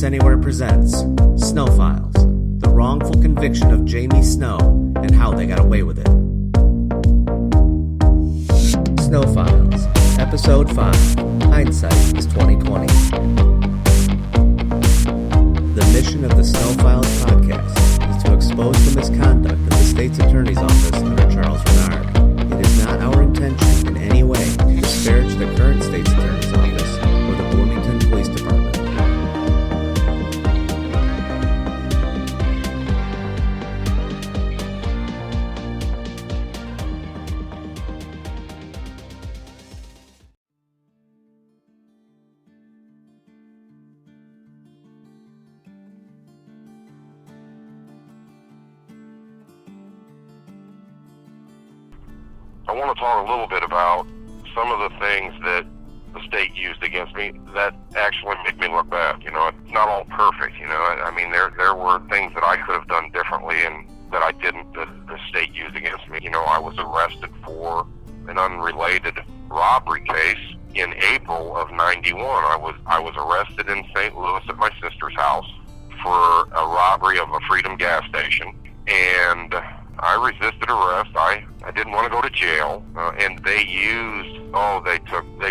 This Anywhere presents Snow Files, the wrongful conviction of Jamie Snow and how they got away with it. Snow Files, Episode 5, Hindsight is 2020. The mission of the Snow Files podcast is to expose the misconduct of the state's attorney's office under Charles Renard. It is not our intention in any way to disparage the current state's attorney's office or the Bloomington Police Department. I want to talk a little bit about some of the things that the state used against me that actually make me look bad. You know, it's not all perfect, you know. I mean, there were things that I could have done differently and that I didn't, that the state used against me. You know, I was arrested for an unrelated robbery case in April of 91. I was arrested in St. Louis at my sister's house for a robbery of a Freedom gas station, and I resisted arrest. I didn't want to go to jail, and they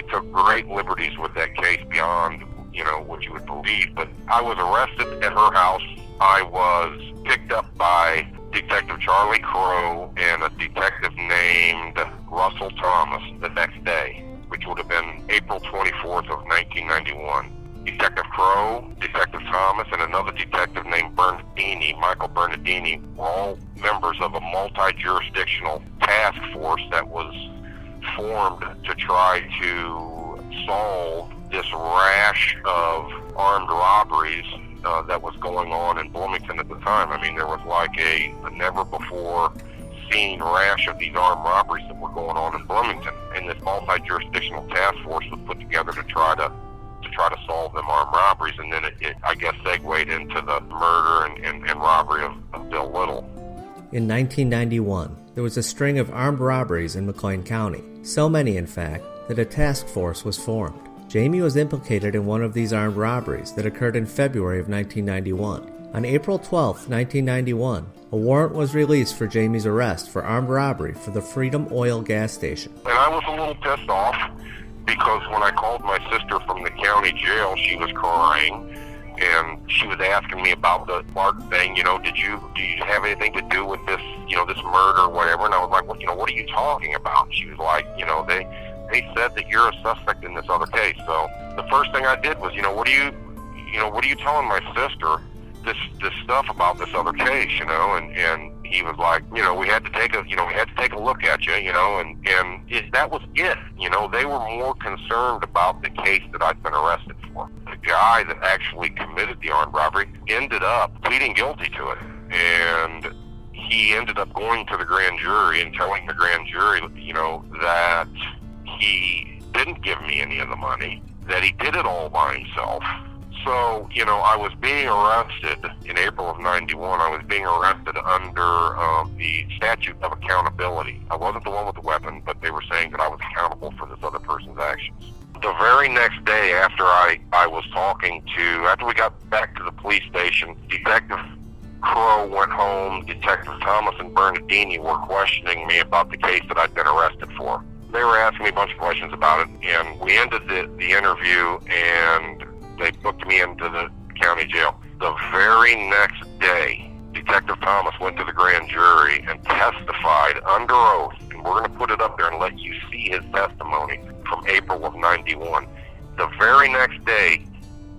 took great liberties with that case beyond, you know, what you would believe. But I was arrested at her house. I was picked up by Detective Charlie Crow and a detective named Russell Thomas the next day, which would have been April 24th of 1991. Detective Crow, Detective Thomas, and another detective named Michael Bernardini, were all members of a multi-jurisdictional task force that was formed to try to solve this rash of armed robberies that was going on in Bloomington at the time. I mean, there was like a never-before-seen rash of these armed robberies that were going on in Bloomington, and this multi-jurisdictional task force was put together to try to solve them armed robberies, and then it I guess, segued into the murder and robbery of Bill Little. In 1991, there was a string of armed robberies in McLean County, so many, in fact, that a task force was formed. Jamie was implicated in one of these armed robberies that occurred in February of 1991. On April 12, 1991, a warrant was released for Jamie's arrest for armed robbery for the Freedom Oil gas station. And I was a little pissed off, because when I called my sister from the county jail, she was crying, and she was asking me about the Mark thing. You know, do you have anything to do with this, you know, this murder or whatever? And I was like, well, you know, what are you talking about? She was like, you know, they said that you're a suspect in this other case. So the first thing I did was, what are you telling my sister this stuff about this other case, you know? And he was like, you know, we had to take a look at you, you know, and that was it. You know, they were more concerned about the case that I'd been arrested for. The guy that actually committed the armed robbery ended up pleading guilty to it, and he ended up going to the grand jury and telling the grand jury, you know, that he didn't give me any of the money, that he did it all by himself. So, you know, I was being arrested in April of 91. I was being arrested under the statute of accountability. I wasn't the one with the weapon, but they were saying that I was accountable for this other person's actions. The very next day after after we got back to the police station, Detective Crow went home. Detective Thomas and Bernardini were questioning me about the case that I'd been arrested for. They were asking me a bunch of questions about it, and we ended the interview, and they booked me into the county jail. The very next day, Detective Thomas went to the grand jury and testified under oath, and we're going to put it up there and let you see his testimony from April of 91. The very next day,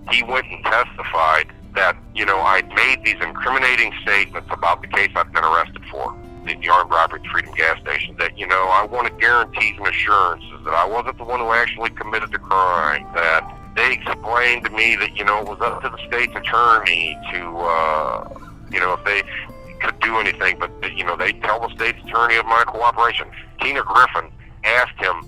he went and testified that, you know, I'd made these incriminating statements about the case I'd been arrested for, the armed robbery at Freedom gas station, that, you know, I wanted guarantees and assurances that I wasn't the one who actually committed the crime, that they explained to me that, you know, it was up to the state's attorney to, you know, if they could do anything, but, you know, they tell the state's attorney of my cooperation. Tina Griffin asked him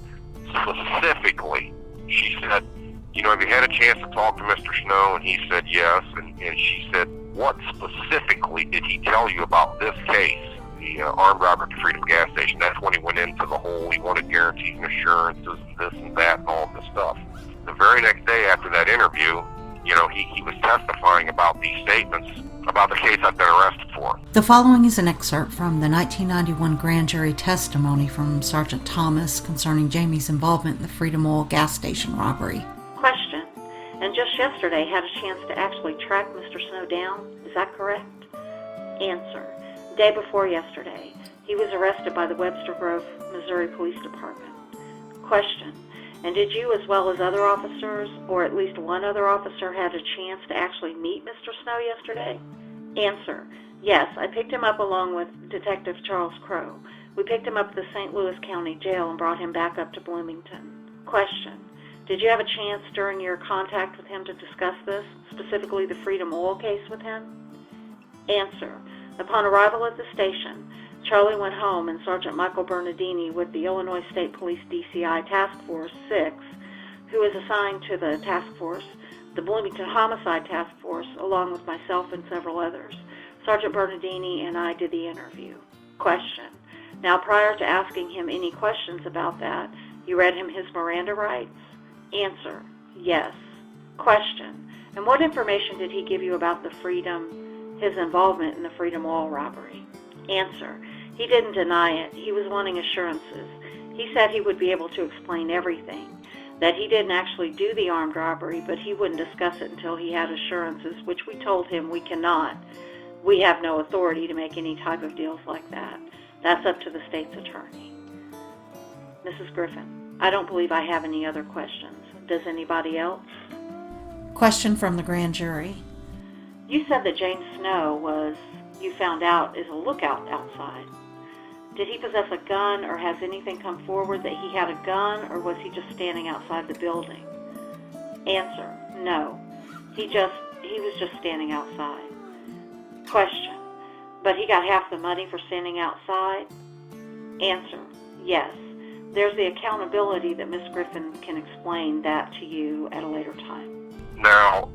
specifically, she said, you know, have you had a chance to talk to Mr. Snow? And he said yes, and she said, what specifically did he tell you about this case, the armed robbery at the Freedom gas station? That's when he went into the whole, he wanted guarantees and assurances, this and that, and all of this stuff. The very next day after that interview, he was testifying about these statements about the case I've been arrested for. The following is an excerpt from the 1991 grand jury testimony from Sergeant Thomas concerning Jamie's involvement in the Freedom Oil gas station robbery. Question. And just yesterday had a chance to actually track Mr. Snow down, is that correct? Answer. Day before yesterday, he was arrested by the Webster Grove, Missouri Police Department. Question. And did you, as well as other officers, or at least one other officer, had a chance to actually meet Mr. Snow yesterday? Answer. Yes, I picked him up along with Detective Charles Crow. We picked him up at the St. Louis County Jail and brought him back up to Bloomington. Question. Did you have a chance during your contact with him to discuss this, specifically the Freedom Oil case with him? Answer. Upon arrival at the station, Charlie went home and Sergeant Michael Bernardini with the Illinois State Police DCI Task Force 6, who is assigned to the task force, the Bloomington Homicide Task Force, along with myself and several others. Sergeant Bernardini and I did the interview. Question. Now, prior to asking him any questions about that, you read him his Miranda rights? Answer. Yes. Question. And what information did he give you about his involvement in the Freedom Oil robbery? Answer. He didn't deny it. He was wanting assurances. He said he would be able to explain everything, that he didn't actually do the armed robbery, but he wouldn't discuss it until he had assurances, which we told him we cannot. We have no authority to make any type of deals like that. That's up to the state's attorney. Mrs. Griffin, I don't believe I have any other questions. Does anybody else? Question from the grand jury. You said that James Snow you found out, is a lookout outside. Did he possess a gun, or has anything come forward that he had a gun, or was he just standing outside the building? Answer. No. He was just standing outside. Question. But he got half the money for standing outside? Answer. Yes. There's the accountability that Miss Griffin can explain that to you at a later time. Now,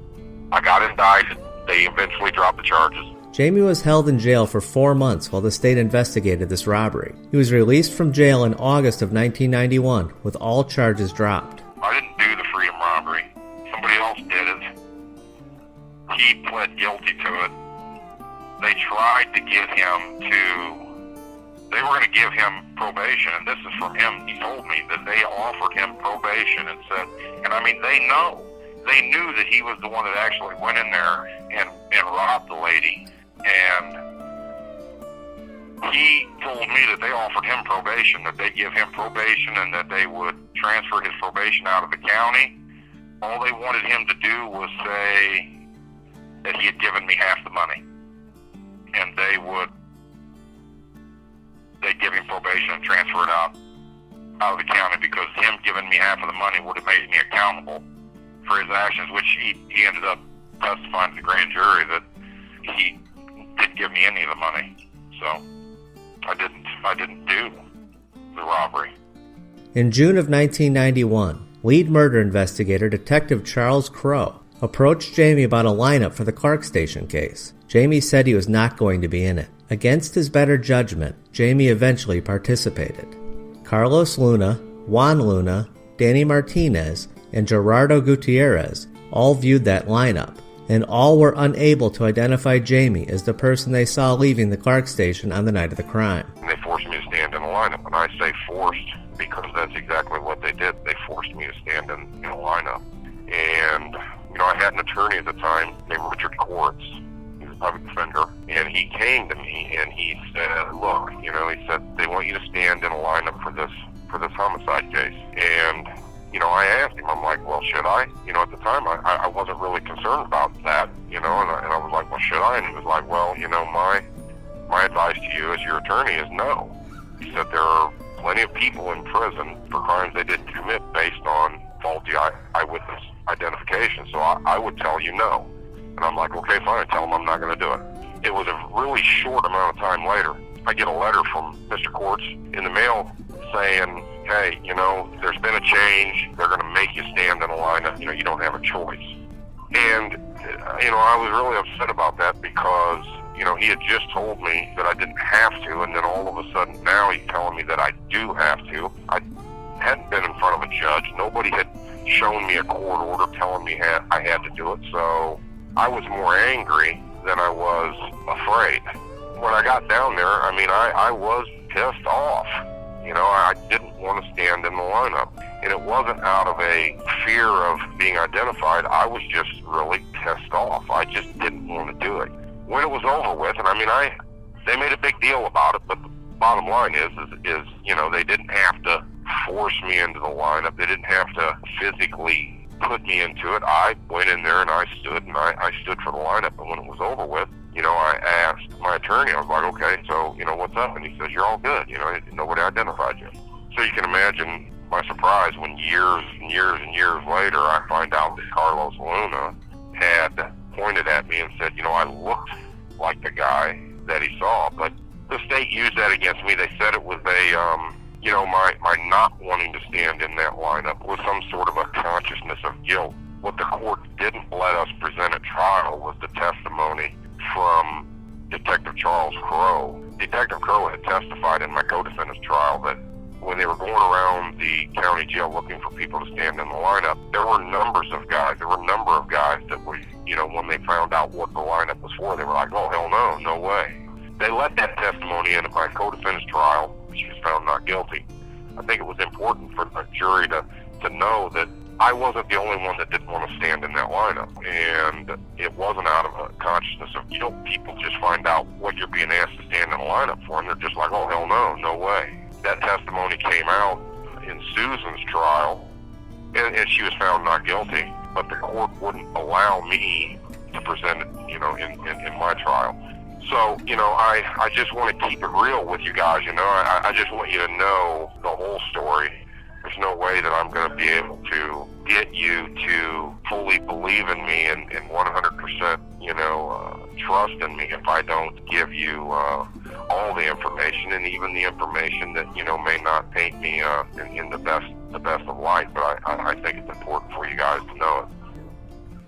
I got indicted. They eventually dropped the charges. Jamie was held in jail for 4 months while the state investigated this robbery. He was released from jail in August of 1991 with all charges dropped. I didn't do the freedom robbery. Somebody else did it. He pled guilty to it. They tried to get him they were going to give him probation, and this is from him. He told me that they offered him probation and said, and I mean, they knew that he was the one that actually went in there and robbed the lady. And he told me that they offered him probation, that they'd give him probation and that they would transfer his probation out of the county. All they wanted him to do was say that he had given me half the money. And they'd give him probation and transfer it out of the county, because him giving me half of the money would have made me accountable for his actions, which he ended up testifying to the grand jury that he didn't give me any of the money. So I didn't do the robbery. In June of 1991, lead murder investigator Detective Charles Crow approached Jamie about a lineup for the Clark Station case. Jamie said he was not going to be in it. Against his better judgment, Jamie eventually participated. Carlos Luna, Juan Luna, Danny Martinez, and Gerardo Gutierrez all viewed that lineup, and all were unable to identify Jamie as the person they saw leaving the Clark Station on the night of the crime. They forced me to stand in a lineup, and I say forced because that's exactly what they did. They forced me to stand in a lineup. And, I had an attorney at the time named Richard Quartz. He was a public defender, and he came to me and he said, look, he said, they want you to stand in a lineup for this homicide case. And I asked him, I'm like, well, should I? At the time, I wasn't really concerned about that, and I was like, well, should I? And he was like, well, my advice to you as your attorney is no. He said there are plenty of people in prison for crimes they didn't commit based on faulty eyewitness identification, so I would tell you no. And I'm like, okay, fine, I tell him I'm not going to do it. It was a really short amount of time later, I get a letter from Mr. Quartz in the mail saying, hey, there's been a change. They're going to make you stand in a lineup. You don't have a choice. And, I was really upset about that because, he had just told me that I didn't have to, and then all of a sudden now he's telling me that I do have to. I hadn't been in front of a judge. Nobody had shown me a court order telling me I had to do it. So I was more angry than I was afraid. When I got down there, I mean, I was pissed off. You know, I didn't want to stand in the lineup. And it wasn't out of a fear of being identified. I was just really pissed off. I just didn't want to do it. When it was over with, and I mean, they made a big deal about it, but the bottom line is, you know, they didn't have to force me into the lineup. They didn't have to physically put me into it. I went in there and I stood for the lineup. And when it was over with, you know, I asked my attorney, I was like, okay, so, you know, what's up? And he says, you're all good. You know, nobody identified you. So you can imagine my surprise when years and years and years later, I find out that Carlos Luna had pointed at me and said, you know, I looked like the guy that he saw. But the state used that against me. They said it was you know, my not wanting to stand in that lineup was some sort of a consciousness of guilt. What the court didn't let us present at trial was the testimony from Detective Charles Crow. Detective Crow had testified in my co-defendant's trial that when they were going around the county jail looking for people to stand in the lineup, there were numbers of guys. There were a number of guys that were, you know, when they found out what the lineup was for, they were like, oh, hell no, no way. They let that testimony into my co-defendant's trial. She was found not guilty. I think it was important for the jury to know that I wasn't the only one that didn't want to stand in that lineup. And it wasn't out of a consciousness of guilt. People just find out what you're being asked to stand in a lineup for, and they're just like, oh, hell no, no way. That testimony came out in Susan's trial, and she was found not guilty, but the court wouldn't allow me to present it, you know, in my trial. So, you know, I just want to keep it real with you guys, you know. I just want you to know the whole story. There's no way that I'm going to be able to get you to fully believe in me and 100%, you know, trust in me if I don't give you all the information, and even the information that, you know, may not paint me in the best of light. But I think it's important for you guys to know it.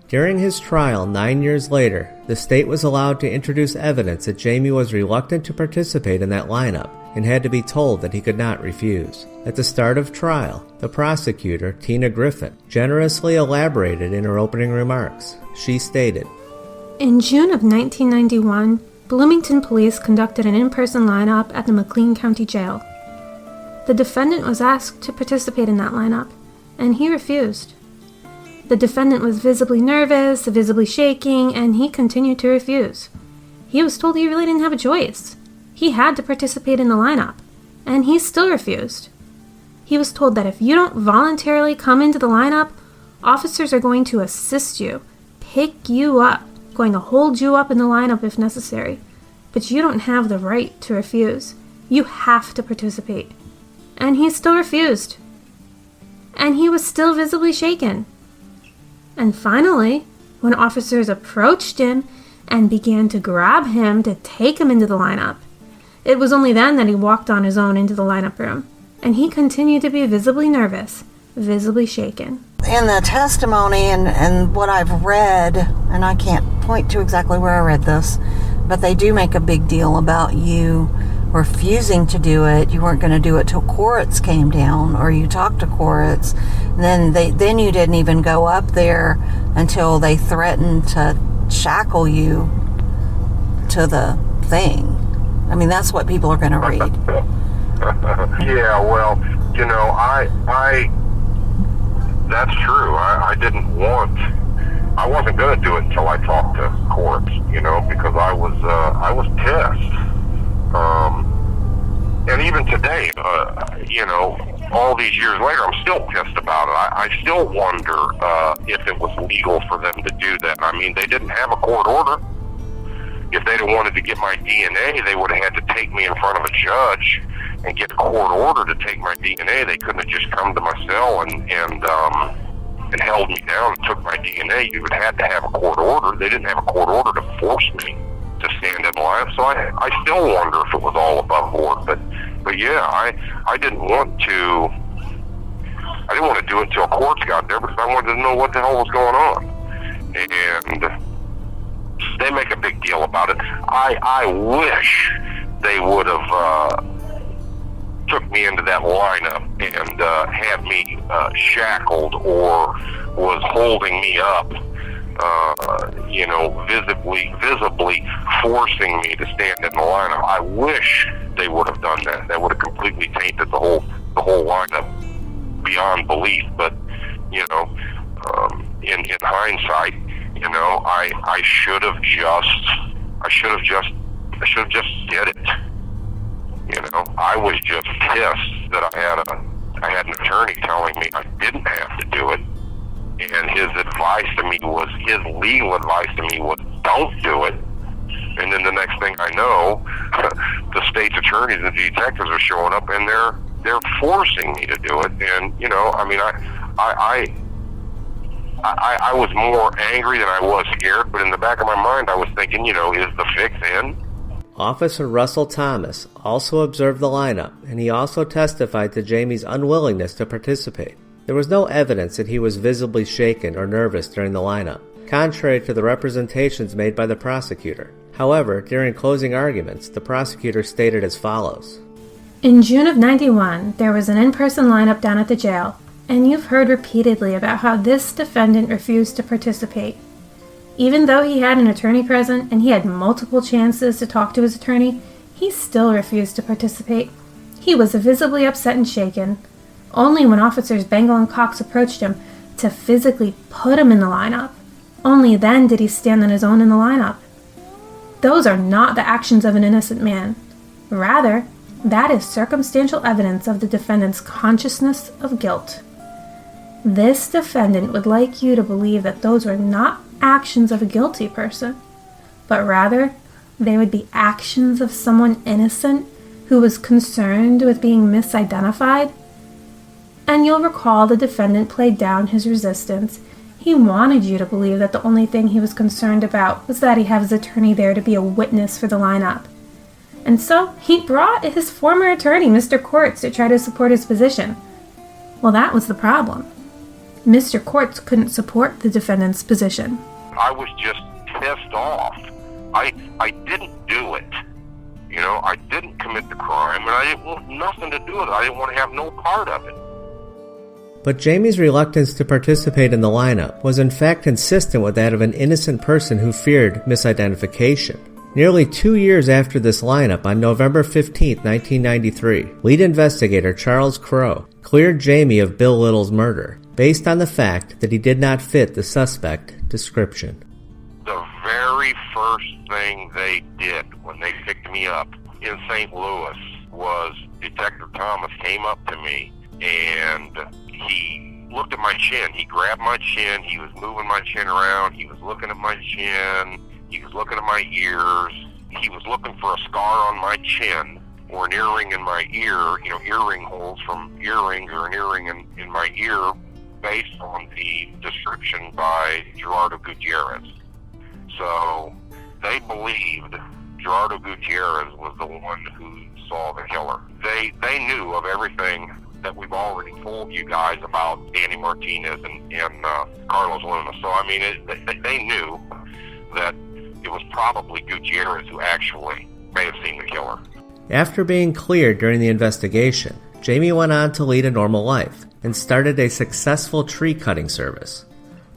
During his trial 9 years later, the state was allowed to introduce evidence that Jamie was reluctant to participate in that lineup and had to be told that he could not refuse. At the start of trial, the prosecutor, Tina Griffin, generously elaborated in her opening remarks. She stated, in June of 1991, Bloomington police conducted an in-person lineup at the McLean County Jail. The defendant was asked to participate in that lineup, and he refused. The defendant was visibly nervous, visibly shaking, and he continued to refuse. He was told he really didn't have a choice. He had to participate in the lineup, and he still refused. He was told that if you don't voluntarily come into the lineup, officers are going to assist you, pick you up, going to hold you up in the lineup if necessary. But you don't have the right to refuse. You have to participate. And he still refused. And he was still visibly shaken. And finally, when officers approached him and began to grab him to take him into the lineup, it was only then that he walked on his own into the lineup room. And he continued to be visibly nervous, visibly shaken. In the testimony and what I've read, and I can't point to exactly where I read this, but they do make a big deal about you refusing to do it. You weren't going to do it till Koritz came down, or you talked to Koritz. Then you didn't even go up there until they threatened to shackle you to the thing. I mean, that's what people are going to read. Yeah, well, you know, that's true. I wasn't going to do it until I talked to Koritz, you know, because I was pissed. And even today, you know, all these years later, I'm still pissed about it. I still wonder if it was legal for them to do that. I mean, they didn't have a court order. If they'd have wanted to get my DNA, they would have had to take me in front of a judge and get a court order to take my DNA. They couldn't have just come to my cell and held me down and took my DNA. You would have had to have a court order. They didn't have a court order to force me to stand in line. So I still wonder if it was all above board. But yeah, I didn't want to do it until courts got there, because I wanted to know what the hell was going on. And they make a big deal about it. I wish they would have took me into that lineup and had me shackled or was holding me up, visibly forcing me to stand in the lineup. I wish they would have done that. That would have completely tainted the whole lineup beyond belief. But in hindsight, I should have just did it. I was just pissed that I had an attorney telling me I didn't have to do it, and his legal advice to me was don't do it. And then the next thing I know, the state's attorneys and the detectives are showing up, and they're forcing me to do it. And I was more angry than I was scared, but in the back of my mind, I was thinking, is the fix in? Officer Russell Thomas also observed the lineup, and he also testified to Jamie's unwillingness to participate. There was no evidence that he was visibly shaken or nervous during the lineup, contrary to the representations made by the prosecutor. However, during closing arguments, the prosecutor stated as follows. In June of '91, there was an in-person lineup down at the jail, and you've heard repeatedly about how this defendant refused to participate. Even though he had an attorney present and he had multiple chances to talk to his attorney, he still refused to participate. He was visibly upset and shaken. Only when officers Bengal and Cox approached him to physically put him in the lineup, only then did he stand on his own in the lineup. Those are not the actions of an innocent man. Rather, that is circumstantial evidence of the defendant's consciousness of guilt. This defendant would like you to believe that those were not actions of a guilty person, but rather they would be actions of someone innocent who was concerned with being misidentified. And you'll recall the defendant played down his resistance. He wanted you to believe that the only thing he was concerned about was that he had his attorney there to be a witness for the lineup. And so he brought his former attorney, Mr. Quartz, to try to support his position. Well, that was the problem. Mr. Quartz couldn't support the defendant's position. I was just pissed off. I didn't do it. I didn't commit the crime, and I didn't want nothing to do with it. I didn't want to have no part of it. But Jamie's reluctance to participate in the lineup was in fact consistent with that of an innocent person who feared misidentification. Nearly 2 years after this lineup, on November 15, 1993, lead investigator Charles Crow cleared Jamie of Bill Little's murder, based on the fact that he did not fit the suspect description. The very first thing they did when they picked me up in St. Louis was Detective Thomas came up to me and he looked at my chin. He grabbed my chin. He was moving my chin around. He was looking at my chin. He was looking at my ears. He was looking for a scar on my chin or an earring in my ear, earring holes from earrings or an earring in my ear based on the description by Gerardo Gutierrez. So they believed Gerardo Gutierrez was the one who saw the killer. They knew of everything that we've already told you guys about Danny Martinez and Carlos Luna. So, they knew that it was probably Gutierrez who actually may have seen the killer. After being cleared during the investigation, Jamie went on to lead a normal life and started a successful tree cutting service.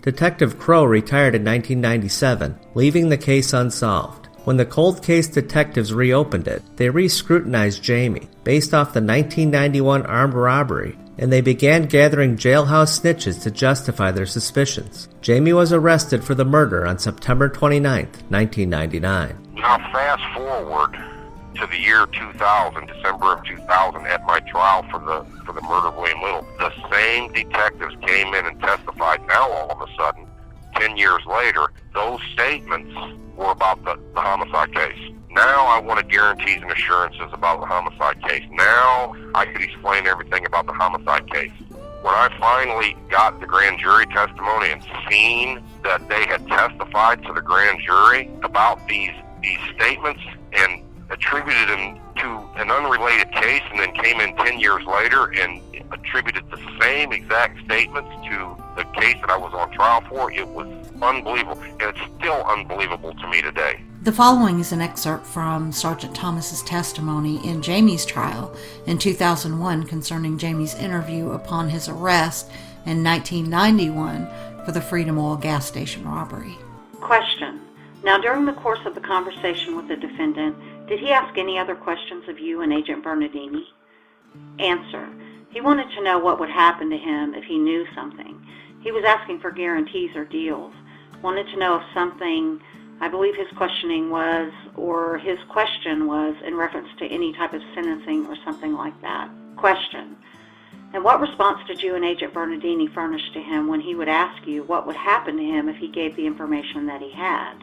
Detective Crow retired in 1997, leaving the case unsolved. When the cold case detectives reopened it, they re-scrutinized Jamie based off the 1991 armed robbery, and they began gathering jailhouse snitches to justify their suspicions. Jamie was arrested for the murder on September 29, 1999. Now fast forward to the year 2000, December of 2000, at my trial for the murder of William Little. The same detectives came in and testified. Now all of a sudden, 10 years later, those statements were about the homicide case. Now I wanted guarantees and assurances about the homicide case. Now I could explain everything about the homicide case. When I finally got the grand jury testimony and seen that they had testified to the grand jury about these statements and attributed them to an unrelated case, and then came in 10 years later and attributed the same exact statements to the case that I was on trial for, it was unbelievable, and it's still unbelievable to me today. The following is an excerpt from Sergeant Thomas's testimony in Jamie's trial in 2001 concerning Jamie's interview upon his arrest in 1991 for the Freedom Oil gas station robbery. Question. Now, during the course of the conversation with the defendant, did he ask any other questions of you and Agent Bernardini? Answer. He wanted to know what would happen to him if he knew something. He was asking for guarantees or deals. Wanted to know if something, I believe his question was in reference to any type of sentencing or something like that. Question. And what response did you and Agent Bernardini furnish to him when he would ask you what would happen to him if he gave the information that he had?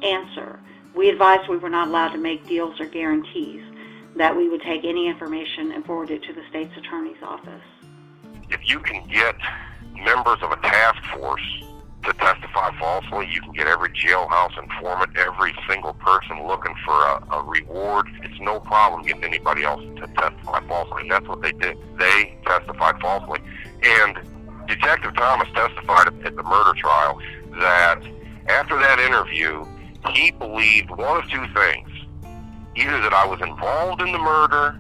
Answer. We advised we were not allowed to make deals or guarantees, that we would take any information and forward it to the state's attorney's office. If you can get members of a task force to testify falsely, you can get every jailhouse informant, every single person looking for a reward. It's no problem getting anybody else to testify falsely, and that's what they did. They testified falsely. And Detective Thomas testified at the murder trial that after that interview, he believed one of two things. Either that I was involved in the murder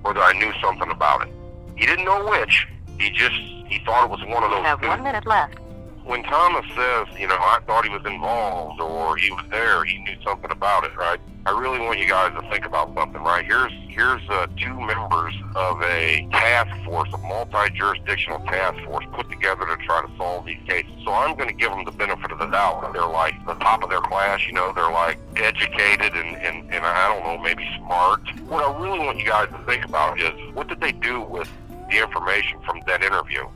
or that I knew something about it. He didn't know which. He thought it was one of those two. You have 1 minute left. When Thomas says, I thought he was involved or he was there, he knew something about it, right? I really want you guys to think about something, right? Here's two members of a task force, a multi-jurisdictional task force put together to try to solve these cases. So I'm going to give them the benefit of the doubt. They're like the top of their class, they're like educated and I don't know, maybe smart. What I really want you guys to think about is, what did they do with the information from that interview?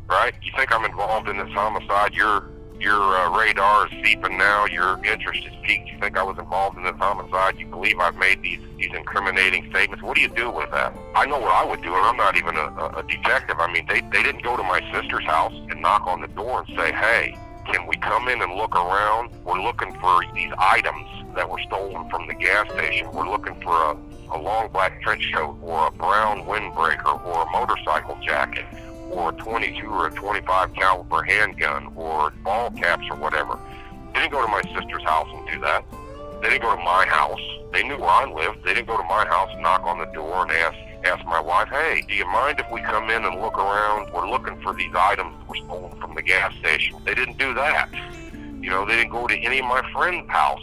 Right? You think I'm involved in this homicide? Your radar is seeping now. Your interest is piqued. You think I was involved in this homicide? You believe I've made these incriminating statements? What do you do with that? I know what I would do, and I'm not even a detective. I mean, they didn't go to my sister's house and knock on the door and say, hey, can we come in and look around? We're looking for these items that were stolen from the gas station. We're looking for a long black trench coat or a brown windbreaker or a motorcycle jacket, or a 22 or a 25 caliber handgun or ball caps or whatever. They didn't go to my sister's house and do that. They didn't go to my house. They knew where I lived. They didn't go to my house and knock on the door and ask my wife, hey, do you mind if we come in and look around? We're looking for these items that were stolen from the gas station. They didn't do that. They didn't go to any of my friends' house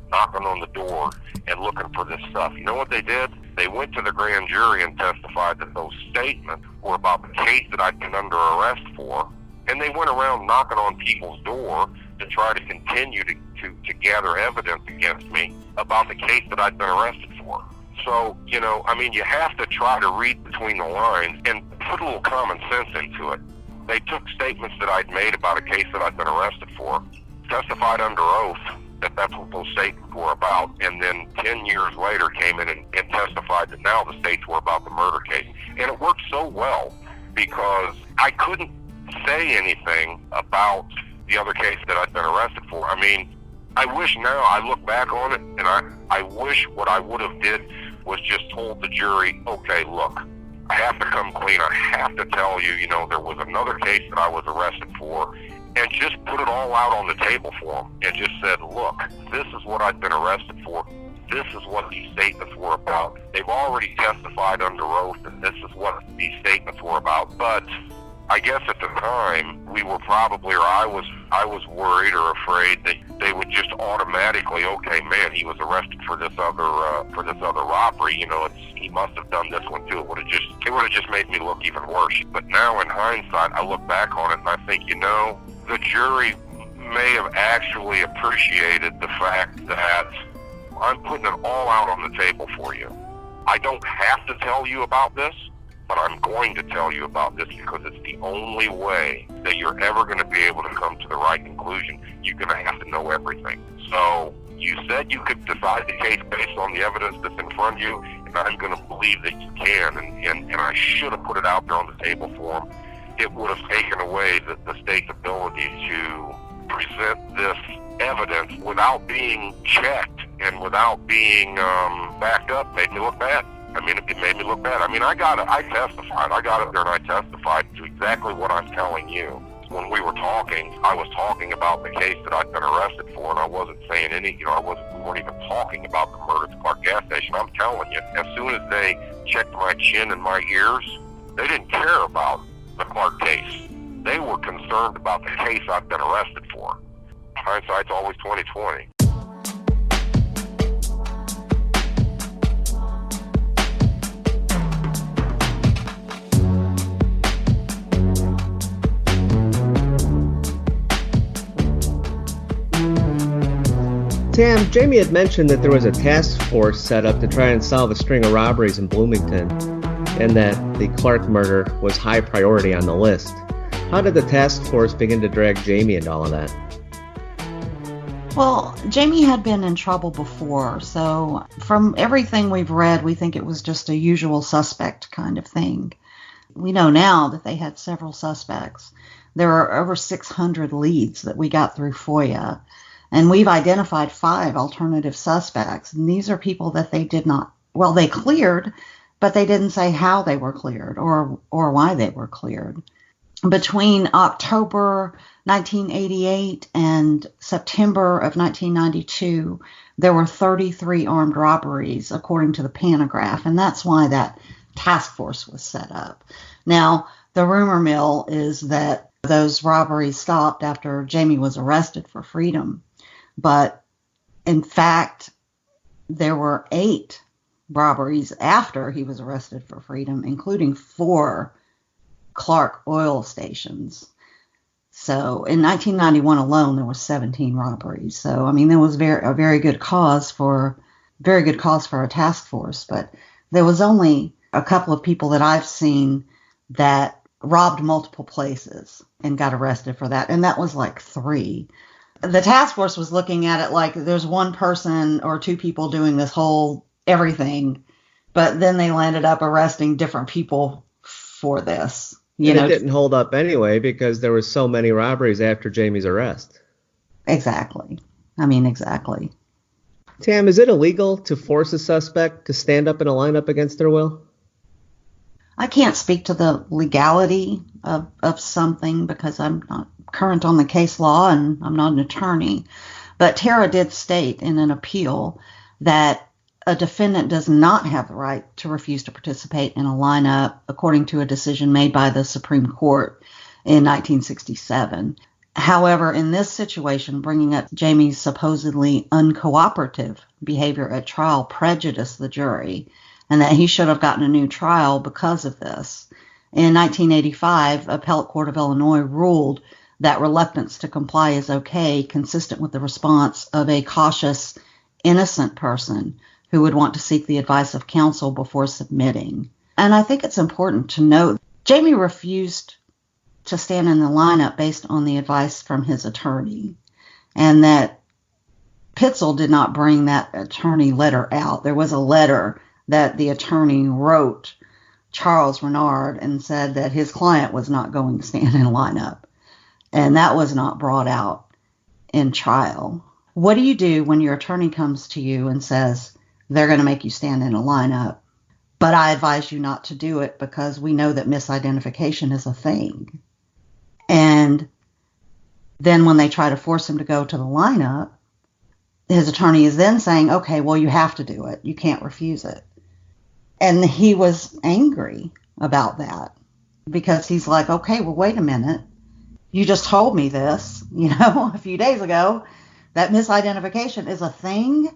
knocking on the door and looking for this stuff. You know what they did? They went to the grand jury and testified that those statements were about the case that I'd been under arrest for, and they went around knocking on people's door to try to continue to gather evidence against me about the case that I'd been arrested for. So, you have to try to read between the lines and put a little common sense into it. They took statements that I'd made about a case that I'd been arrested for, testified under oath that that's what those statements were about, and then 10 years later came in and testified that now the states were about the murder case. And it worked so well because I couldn't say anything about the other case that I'd been arrested for. I mean, I wish now I look back on it, and I wish what I would have did was just told the jury, okay, look, I have to come clean. I have to tell you, there was another case that I was arrested for, and just put it all out on the table for them and just said, look, this is what I've been arrested for. This is what these statements were about. They've already testified under oath that this is what these statements were about. But I guess at the time we were probably, or I was worried or afraid that they would just automatically, okay, man, he was arrested for this other robbery. He must have done this one too. It would have just made me look even worse. But now in hindsight, I look back on it and I think, the jury may have actually appreciated the fact that I'm putting it all out on the table for you. I don't have to tell you about this, but I'm going to tell you about this because it's the only way that you're ever going to be able to come to the right conclusion. You're going to have to know everything. So you said you could decide the case based on the evidence that's in front of you, and I'm going to believe that you can, and I should have put it out there on the table for them. It would have taken away the state's ability to present this evidence without being checked and without being backed up. Made me look bad. It made me look bad. I testified. I got up there and I testified to exactly what I'm telling you. when we were talking, I was talking about the case that I'd been arrested for, and I wasn't saying we weren't even talking about the murder at the Clark gas station. I'm telling you, as soon as they checked my chin and my ears, they didn't care about the Clark case. They were concerned about the case I'd been arrested for. Hindsight's always 20/20. Tam, Jamie had mentioned that there was a task force set up to try and solve a string of robberies in Bloomington, and that the Clark murder was high priority on the list. How did the task force begin to drag Jamie into all of that? Well, Jamie had been in trouble before, so from everything we've read, we think it was just a usual suspect kind of thing. We know now that they had several suspects. There are over 600 leads that we got through FOIA. And we've identified 5 alternative suspects. And these are people that they they cleared, but they didn't say how they were cleared or why they were cleared. Between October 1988 and September of 1992, there were 33 armed robberies, according to the Pantograph. And that's why that task force was set up. Now, the rumor mill is that those robberies stopped after Jamie was arrested for freedom. But in fact, there were 8 robberies after he was arrested for freedom, including 4 Clark oil stations. So in 1991 alone, there were 17 robberies. So, I mean, there was a very good cause for a task force. But there was only a couple of people that I've seen that robbed multiple places and got arrested for that. And that was like 3. The task force was looking at it like there's one person or 2 people doing this whole everything, but then they landed up arresting different people for this. It didn't hold up anyway because there were so many robberies after Jamie's arrest. Exactly. I mean, exactly. Tam, is it illegal to force a suspect to stand up in a lineup against their will? I can't speak to the legality of something because I'm not current on the case law and I'm not an attorney. But Tara did state in an appeal that a defendant does not have the right to refuse to participate in a lineup, according to a decision made by the Supreme Court in 1967. However, in this situation, bringing up Jamie's supposedly uncooperative behavior at trial prejudiced the jury, and that he should have gotten a new trial because of this. In 1985, Appellate Court of Illinois ruled that reluctance to comply is okay, consistent with the response of a cautious, innocent person who would want to seek the advice of counsel before submitting. And I think it's important to note, Jamie refused to stand in the lineup based on the advice from his attorney, and that Pitzel did not bring that attorney letter out. There was a letter that the attorney wrote Charles Renard and said that his client was not going to stand in a lineup. And that was not brought out in trial. What do you do when your attorney comes to you and says they're going to make you stand in a lineup, but I advise you not to do it because we know that misidentification is a thing? And then when they try to force him to go to the lineup, his attorney is then saying, okay, well, you have to do it. You can't refuse it. And he was angry about that because he's like, okay, well, wait a minute. You just told me this, a few days ago, that misidentification is a thing.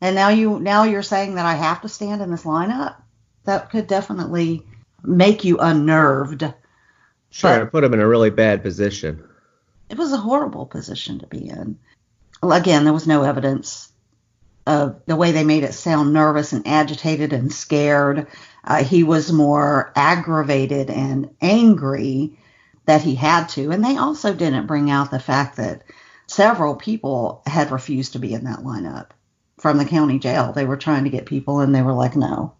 And now you're saying that I have to stand in this lineup? That could definitely make you unnerved. Sure, put him in a really bad position. It was a horrible position to be in. Again, there was no evidence of the way they made it sound nervous and agitated and scared. He was more aggravated and angry that he had to. And they also didn't bring out the fact that several people had refused to be in that lineup from the county jail. They were trying to get people and they were like, no.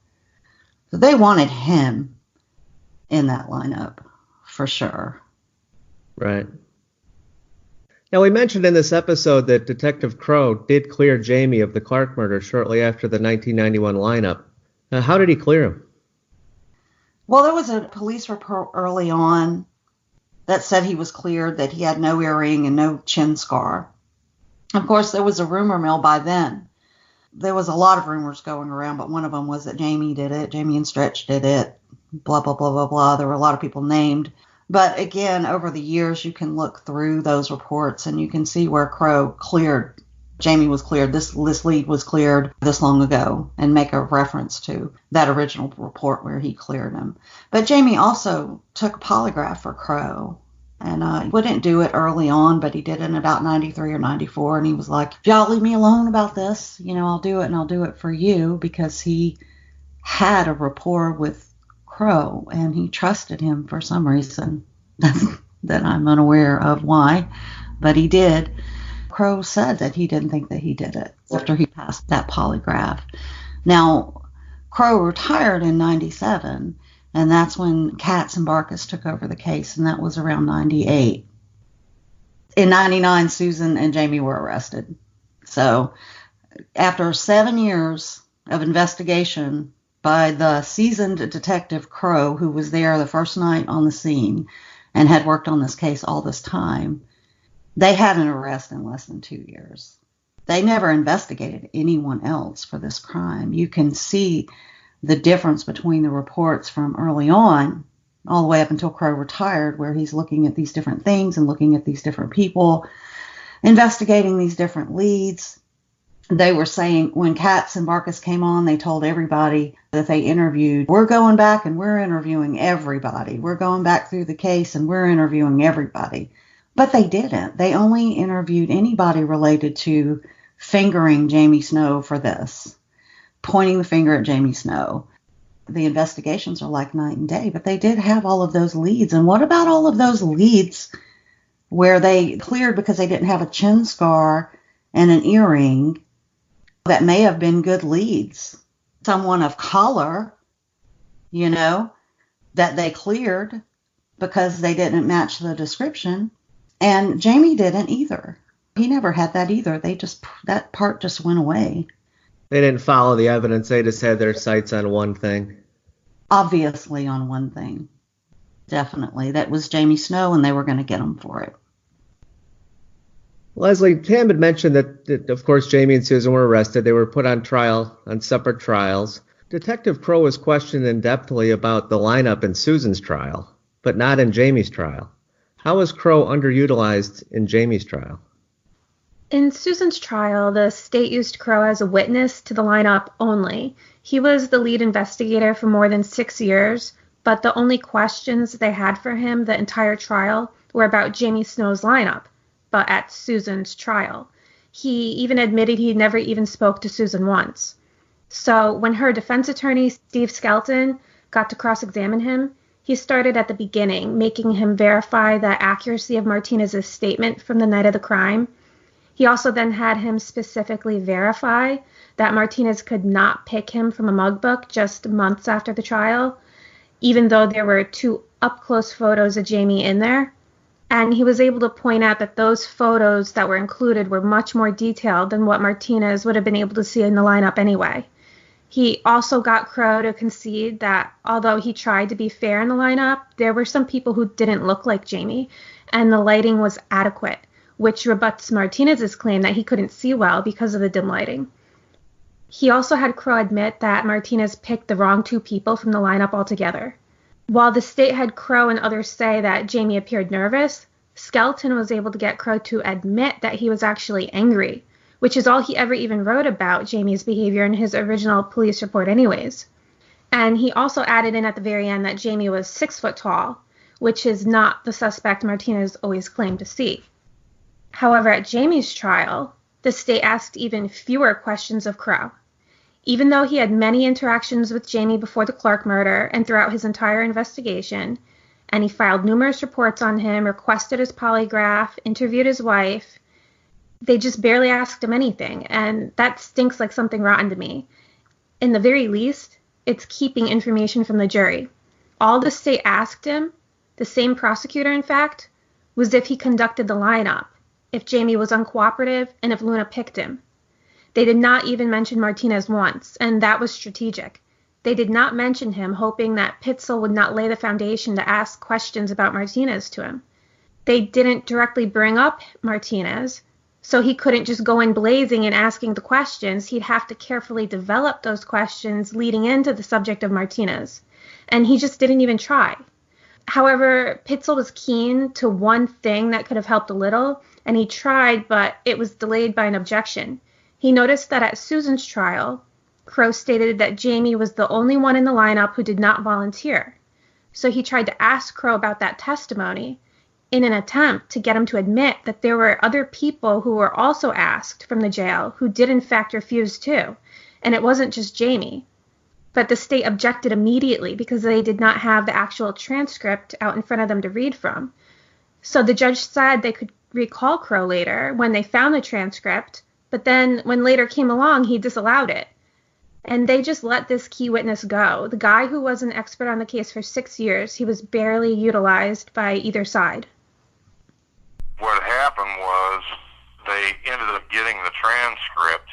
So they wanted him in that lineup for sure. Right. Now, we mentioned in this episode that Detective Crow did clear Jamie of the Clark murder shortly after the 1991 lineup. How did he clear him? Well, there was a police report early on that said he was cleared, that he had no earring and no chin scar. Of course, there was a rumor mill by then. There was a lot of rumors going around, but one of them was that Jamie did it. Jamie and Stretch did it. Blah, blah, blah, blah, blah. There were a lot of people named. But again, over the years, you can look through those reports and you can see where Crow cleared. Jamie was cleared. This lead was cleared this long ago, and make a reference to that original report where he cleared him. But Jamie also took a polygraph for Crow. And he wouldn't do it early on, but he did it in about 93 or 94. And he was like, if y'all leave me alone about this, I'll do it, and I'll do it for you, because he had a rapport with Crow and he trusted him for some reason that I'm unaware of why, but he did. Crow said that he didn't think that he did it after he passed that polygraph. Now, Crow retired in 97. And that's when Katz and Barkus took over the case, and that was around 98. In 99, Susan and Jamie were arrested. So after 7 years of investigation by the seasoned detective Crow, who was there the first night on the scene and had worked on this case all this time, they had an arrest in less than 2 years. They never investigated anyone else for this crime. You can see the difference between the reports from early on, all the way up until Crow retired, where he's looking at these different things and looking at these different people, investigating these different leads. They were saying when Katz and Barkus came on, they told everybody that they interviewed, we're going back and we're interviewing everybody. We're going back through the case and we're interviewing everybody. But they didn't. They only interviewed anybody related to fingering Jamie Snow for this, pointing the finger at Jamie Snow. The investigations are like night and day, but they did have all of those leads. And what about all of those leads where they cleared because they didn't have a chin scar and an earring? That may have been good leads. Someone of color, that they cleared because they didn't match the description. And Jamie didn't either. He never had that either. That part just went away. They didn't follow the evidence. They just had their sights on one thing. Obviously on one thing. Definitely. That was Jamie Snow, and they were going to get him for it. Leslie, Tam had mentioned that, of course, Jamie and Susan were arrested. They were put on trial, on separate trials. Detective Crow was questioned in-depthly about the lineup in Susan's trial, but not in Jamie's trial. How was Crow underutilized in Jamie's trial? In Susan's trial, the state used Crow as a witness to the lineup only. He was the lead investigator for more than 6 years, but the only questions they had for him the entire trial were about Jamie Snow's lineup, but at Susan's trial. He even admitted he never even spoke to Susan once. So when her defense attorney, Steve Skelton, got to cross-examine him, he started at the beginning, making him verify the accuracy of Martinez's statement from the night of the crime. He also then had him specifically verify that Martinez could not pick him from a mug book just months after the trial, even though there were 2 up-close photos of Jamie in there. And he was able to point out that those photos that were included were much more detailed than what Martinez would have been able to see in the lineup anyway. He also got Crow to concede that although he tried to be fair in the lineup, there were some people who didn't look like Jamie, and the lighting was adequate, which rebuts Martinez's claim that he couldn't see well because of the dim lighting. He also had Crow admit that Martinez picked the wrong 2 people from the lineup altogether. While the state had Crow and others say that Jamie appeared nervous, Skelton was able to get Crow to admit that he was actually angry, which is all he ever even wrote about Jamie's behavior in his original police report anyways. And he also added in at the very end that Jamie was 6 foot tall, which is not the suspect Martinez always claimed to see. However, at Jamie's trial, the state asked even fewer questions of Crow. Even though he had many interactions with Jamie before the Clark murder and throughout his entire investigation, and he filed numerous reports on him, requested his polygraph, interviewed his wife, they just barely asked him anything, and that stinks like something rotten to me. In the very least, it's keeping information from the jury. All the state asked him, the same prosecutor in fact, was if he conducted the lineup, if Jamie was uncooperative, and if Luna picked him. They did not even mention Martinez once, and that was strategic. They did not mention him, hoping that Pitzel would not lay the foundation to ask questions about Martinez to him. they didn't directly bring up Martinez, so he couldn't just go in blazing and asking the questions. He'd have to carefully develop those questions leading into the subject of Martinez, and he just didn't even try. However, Pitzel was keen to one thing that could have helped a little, and he tried, but it was delayed by an objection. He noticed that at Susan's trial, Crow stated that Jamie was the only one in the lineup who did not volunteer. So he tried to ask Crow about that testimony in an attempt to get him to admit that there were other people who were also asked from the jail who did in fact refuse too, and it wasn't just Jamie. But the state objected immediately because they did not have the actual transcript out in front of them to read from. So the judge said they could recall Crow later when they found the transcript, but then when later came along, he disallowed it. And they just let this key witness go. The guy who was an expert on the case for 6 years, he was barely utilized by either side. What happened was they ended up getting the transcript,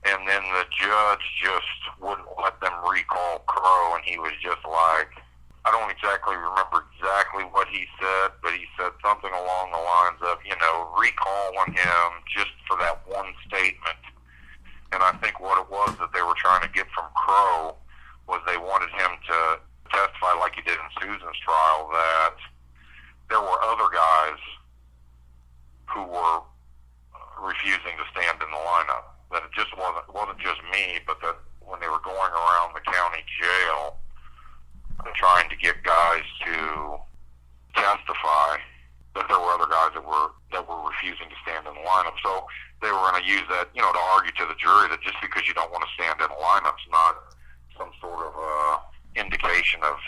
and then the judge just wouldn't let them recall Crow, and he was just like, I don't exactly remember exactly what he said, but he said something along the lines of, recalling him just for that one statement. And I think what it was that they were trying to get from Crow was they wanted him to testify like he did in Susan's trial, that there were other guys who were refusing to stand in the lineup. That it just wasn't just me, but that when they were going around the county jail trying to get guys to testify, that there were other guys that were refusing to stand in the lineup. So they were going to use that, to argue to the jury that just because you don't want to stand in a lineup's not some sort of indication of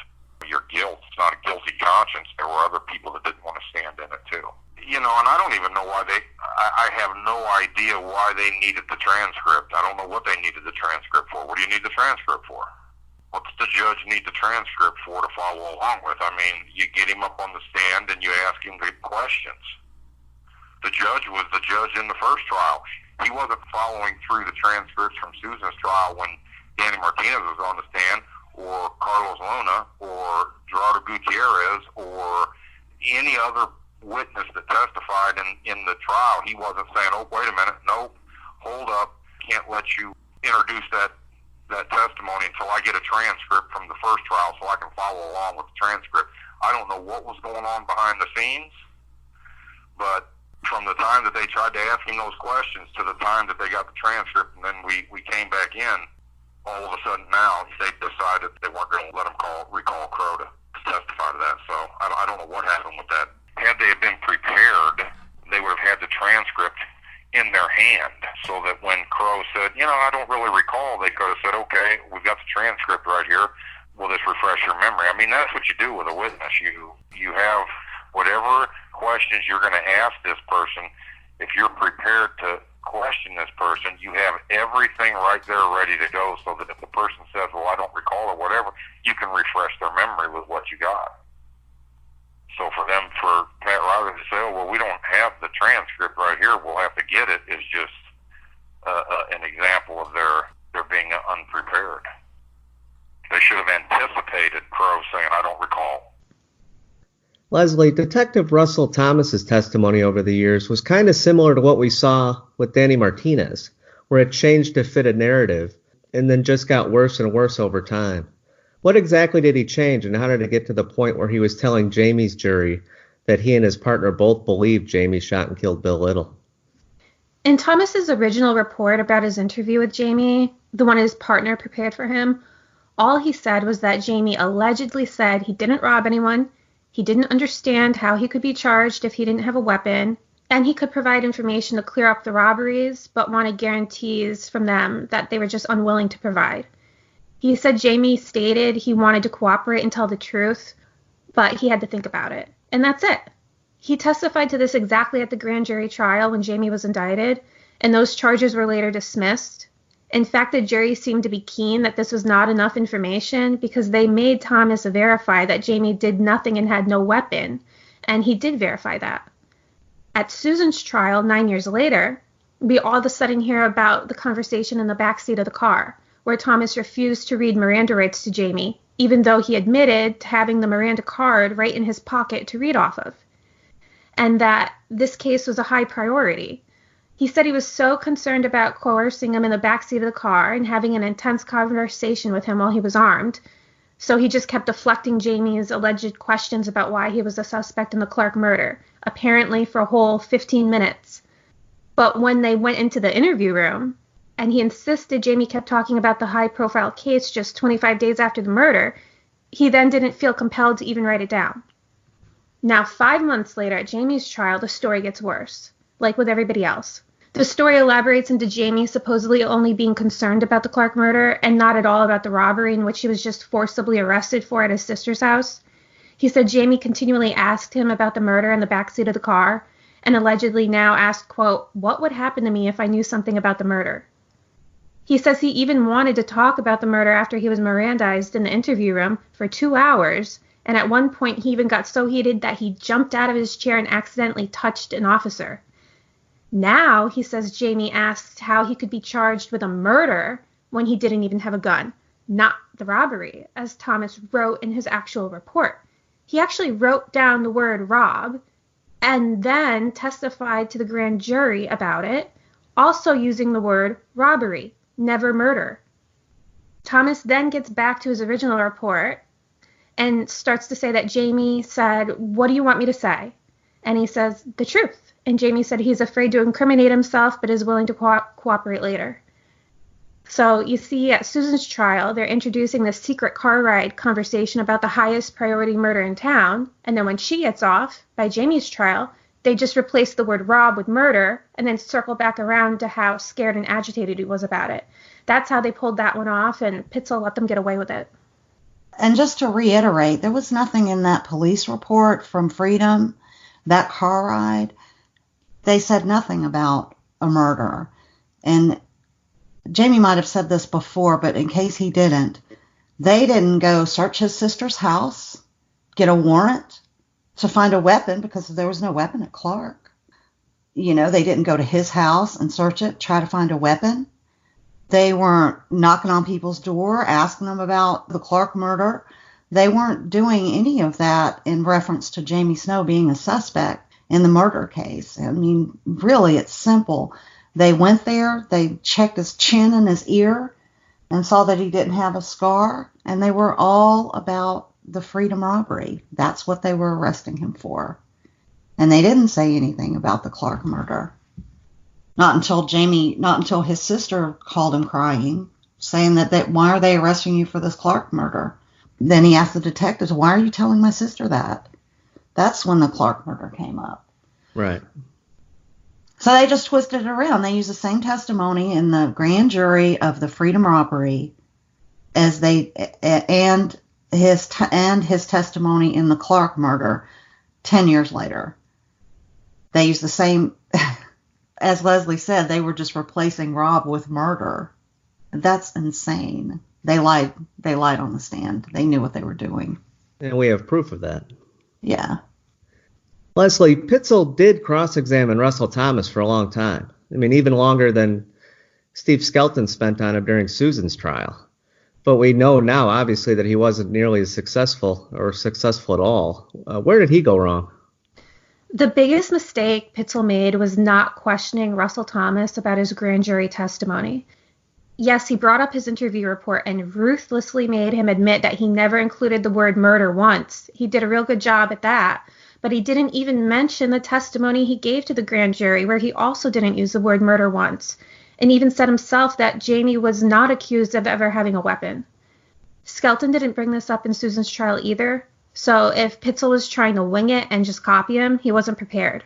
your guilt. It's not a guilty conscience. There were other people that didn't want to stand in it too. And I don't even know why I have no idea why they needed the transcript. I don't know what they needed the transcript for. What do you need the transcript for? What's the judge need the transcript for to follow along with? I mean, you get him up on the stand and you ask him good questions. The judge was the judge in the first trial. He wasn't following through the transcripts from Susan's trial when Danny Martinez was on the stand, or Carlos Luna, or Gerardo Gutierrez, or any other witness that testified in the trial. He wasn't saying, oh, wait a minute, no, hold up, can't let you introduce that testimony until I get a transcript from the first trial so I can follow along with the transcript. I don't know what was going on behind the scenes, but from the time that they tried to ask him those questions to the time that they got the transcript and then we came back in, all of a sudden now they decided they weren't going to let him recall Crow to testify to that. So I don't know what happened with that. Had they been prepared, they would have had the transcript in their hand so that when Crow said, I don't really recall, they could have said, okay, we've got the transcript right here. We'll just refresh your memory. I mean, that's what you do with a witness. You have whatever questions you're going to ask this person. If you're prepared to question this person, you have everything right there ready to go so that if the person says, well, I don't recall or whatever, you can refresh their memory with what you got. So for Pat Riley to say, oh, well, we don't have the transcript right here, we'll have to get it, is just an example of their being unprepared. They should have anticipated Crow saying, I don't recall. Leslie, Detective Russell Thomas's testimony over the years was kind of similar to what we saw with Danny Martinez, where it changed to fit a narrative and then just got worse and worse over time. What exactly did he change, and how did it get to the point where he was telling Jamie's jury that he and his partner both believed Jamie shot and killed Bill Little? In Thomas's original report about his interview with Jamie, the one his partner prepared for him, all he said was that Jamie allegedly said he didn't rob anyone, he didn't understand how he could be charged if he didn't have a weapon, and he could provide information to clear up the robberies, but wanted guarantees from them that they were just unwilling to provide. He said Jamie stated he wanted to cooperate and tell the truth, but he had to think about it. And that's it. He testified to this exactly at the grand jury trial when Jamie was indicted, and those charges were later dismissed. In fact, the jury seemed to be keen that this was not enough information because they made Thomas verify that Jamie did nothing and had no weapon, and he did verify that. At Susan's trial 9 years later, we all of a sudden hear about the conversation in the backseat of the car, where Thomas refused to read Miranda rights to Jamie, even though he admitted to having the Miranda card right in his pocket to read off of. and that this case was a high priority. He said he was so concerned about coercing him in the backseat of the car and having an intense conversation with him while he was armed. So he just kept deflecting Jamie's alleged questions about why he was a suspect in the Clark murder, apparently for a whole 15 minutes. But when they went into the interview room, and he insisted Jamie kept talking about the high-profile case just 25 days after the murder, he then didn't feel compelled to even write it down. Now, 5 months later at Jamie's trial, the story gets worse, like with everybody else. The story elaborates into Jamie supposedly only being concerned about the Clark murder and not at all about the robbery in which he was just forcibly arrested for at his sister's house. He said Jamie continually asked him about the murder in the backseat of the car and allegedly now asked, quote, "What would happen to me if I knew something about the murder?" He says he even wanted to talk about the murder after he was Mirandized in the interview room for 2 hours, and at one point he even got so heated that he jumped out of his chair and accidentally touched an officer. Now, he says Jamie asked how he could be charged with a murder when he didn't even have a gun, not the robbery, as Thomas wrote in his actual report. He actually wrote down the word rob and then testified to the grand jury about it, also using the word robbery, never murder. Thomas then gets back to his original report and starts to say that Jamie said, "What do you want me to say?" And he says, "The truth." And Jamie said he's afraid to incriminate himself, but is willing to cooperate later. So you see, at Susan's trial, they're introducing this secret car ride conversation about the highest priority murder in town. And then when she gets off, by Jamie's trial, they just replace the word rob with murder and then circle back around to how scared and agitated he was about it. That's how they pulled that one off, and Pitzel let them get away with it. And just to reiterate, there was nothing in that police report from Freedom, that car ride. They said nothing about a murder. And Jamie might have said this before, but in case he didn't, they didn't go search his sister's house, get a warrant to find a weapon because there was no weapon at Clark. You know, they didn't go to his house and search it, try to find a weapon. They weren't knocking on people's door, asking them about the Clark murder. They weren't doing any of that in reference to Jamie Snow being a suspect in the murder case. I mean, really, it's simple. They went there, they checked his chin and his ear and saw that he didn't have a scar, and they were all about the Freedom robbery. That's what they were arresting him for. And they didn't say anything about the Clark murder. Not until his sister called him crying, saying that why are they arresting you for this Clark murder? Then he asked the detectives, "Why are you telling my sister that?" That's when the Clark murder came up. Right. So they just twisted it around. They used the same testimony in the grand jury of the Freedom robbery as and his testimony in the Clark murder 10 years later. They used the same, as Leslie said, they were just replacing rob with murder. That's insane. They lied on the stand. They knew what they were doing. And we have proof of that. Yeah. Leslie, Pitzel did cross-examine Russell Thomas for a long time. I mean, even longer than Steve Skelton spent on him during Susan's trial. But we know now, obviously, that he wasn't nearly as successful at all. Where did he go wrong? The biggest mistake Pitzel made was not questioning Russell Thomas about his grand jury testimony. Yes, he brought up his interview report and ruthlessly made him admit that he never included the word murder once. He did a real good job at that. But he didn't even mention the testimony he gave to the grand jury, where he also didn't use the word murder once, and even said himself that Jamie was not accused of ever having a weapon. Skelton didn't bring this up in Susan's trial either, so if Pitzel was trying to wing it and just copy him, he wasn't prepared.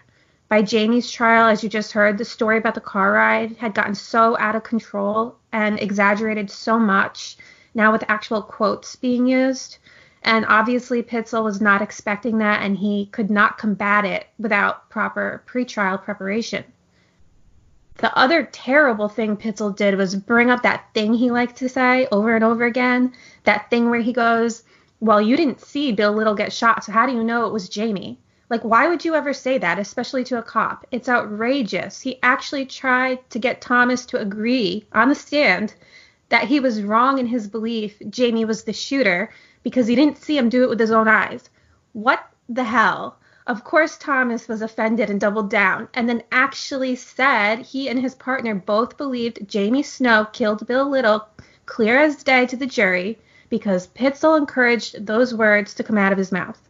By Jamie's trial, as you just heard, the story about the car ride had gotten so out of control and exaggerated so much, now with actual quotes being used. And obviously Pitzel was not expecting that, and he could not combat it without proper pretrial preparation. The other terrible thing Pitzel did was bring up that thing he liked to say over and over again, that thing where he goes, "Well, you didn't see Bill Little get shot, so how do you know it was Jamie?" Like, why would you ever say that, especially to a cop? It's outrageous. He actually tried to get Thomas to agree on the stand that he was wrong in his belief Jamie was the shooter because he didn't see him do it with his own eyes. What the hell? Of course, Thomas was offended and doubled down, and then actually said he and his partner both believed Jamie Snow killed Bill Little clear as day to the jury because Pitzel encouraged those words to come out of his mouth.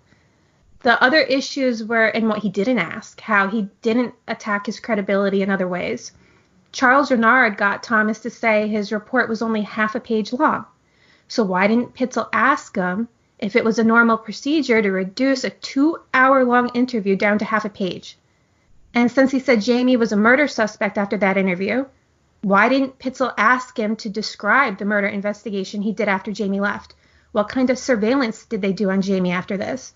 The other issues were in what he didn't ask, how he didn't attack his credibility in other ways. Charles Renard got Thomas to say his report was only half a page long. So why didn't Pitzel ask him if it was a normal procedure to reduce a 2-hour-long interview down to half a page? And since he said Jamie was a murder suspect after that interview, why didn't Pitzel ask him to describe the murder investigation he did after Jamie left? What kind of surveillance did they do on Jamie after this?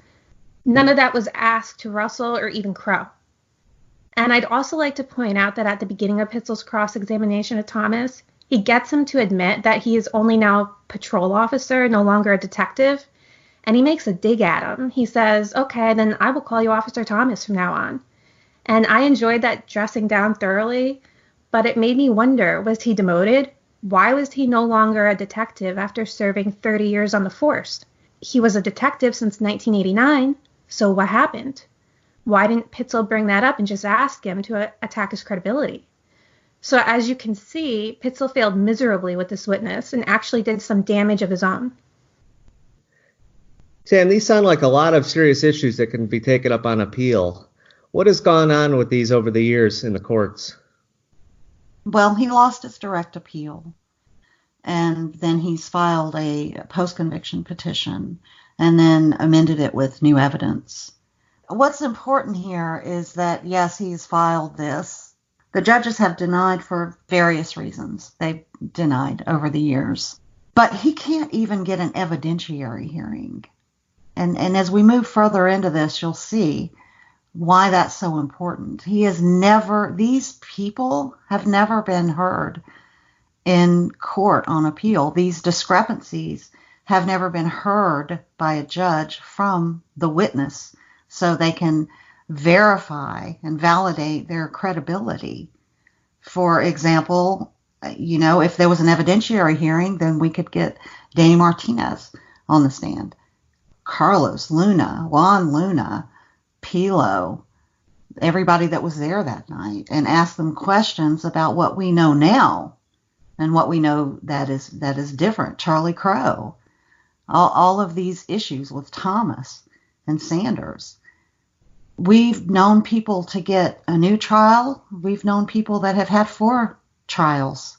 None of that was asked to Russell or even Crow. And I'd also like to point out that at the beginning of Pitzel's cross-examination of Thomas, he gets him to admit that he is only now a patrol officer, no longer a detective. And he makes a dig at him. He says, okay, then I will call you Officer Thomas from now on. And I enjoyed that dressing down thoroughly, but it made me wonder, was he demoted? Why was he no longer a detective after serving 30 years on the force? He was a detective since 1989, so what happened? Why didn't Pitzel bring that up and just ask him to attack his credibility? So as you can see, Pitzel failed miserably with this witness and actually did some damage of his own. Sam, these sound like a lot of serious issues that can be taken up on appeal. What has gone on with these over the years in the courts? Well, he lost his direct appeal, and then he's filed a post-conviction petition and then amended it with new evidence. What's important here is that, yes, he's filed this. The judges have denied for various reasons. They've denied over the years. But he can't even get an evidentiary hearing. And as we move further into this, you'll see why that's so important. These people have never been heard in court on appeal. These discrepancies have never been heard by a judge from the witness so they can verify and validate their credibility. For example, if there was an evidentiary hearing, then we could get Danny Martinez on the stand. Carlos Luna, Juan Luna, Pilo, everybody that was there that night, and ask them questions about what we know now and what we know that is different. Charlie Crow, all of these issues with Thomas and Sanders. We've known people to get a new trial. We've known people that have had 4 trials.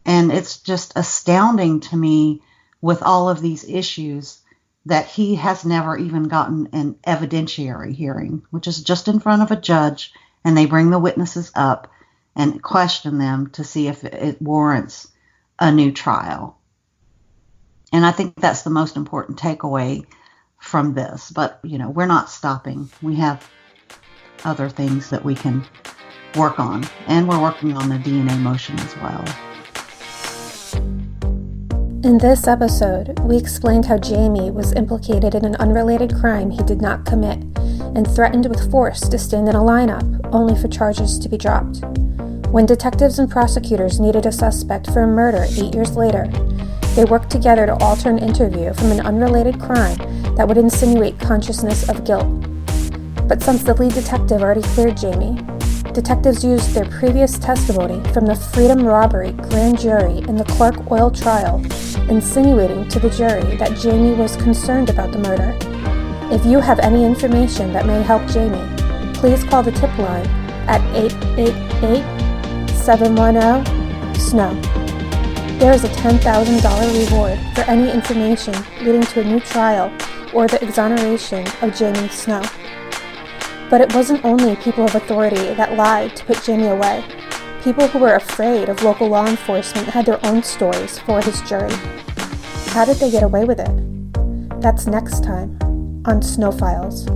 And it's just astounding to me with all of these issues that he has never even gotten an evidentiary hearing, which is just in front of a judge, and they bring the witnesses up and question them to see if it warrants a new trial. And I think that's the most important takeaway from this. But, we're not stopping. We have other things that we can work on, and we're working on the DNA motion as well. In this episode, we explained how Jamie was implicated in an unrelated crime he did not commit and threatened with force to stand in a lineup, only for charges to be dropped. When detectives and prosecutors needed a suspect for a murder 8 years later, they worked together to alter an interview from an unrelated crime that would insinuate consciousness of guilt. But since the lead detective already cleared Jamie, detectives used their previous testimony from the Freedom Robbery grand jury in the Clark Oil trial, insinuating to the jury that Jamie was concerned about the murder. If you have any information that may help Jamie, please call the tip line at 888-710-SNOW. There is a $10,000 reward for any information leading to a new trial or the exoneration of Jamie Snow. But it wasn't only people of authority that lied to put Jamie away. People who were afraid of local law enforcement had their own stories for his jury. How did they get away with it? That's next time on Snow Files.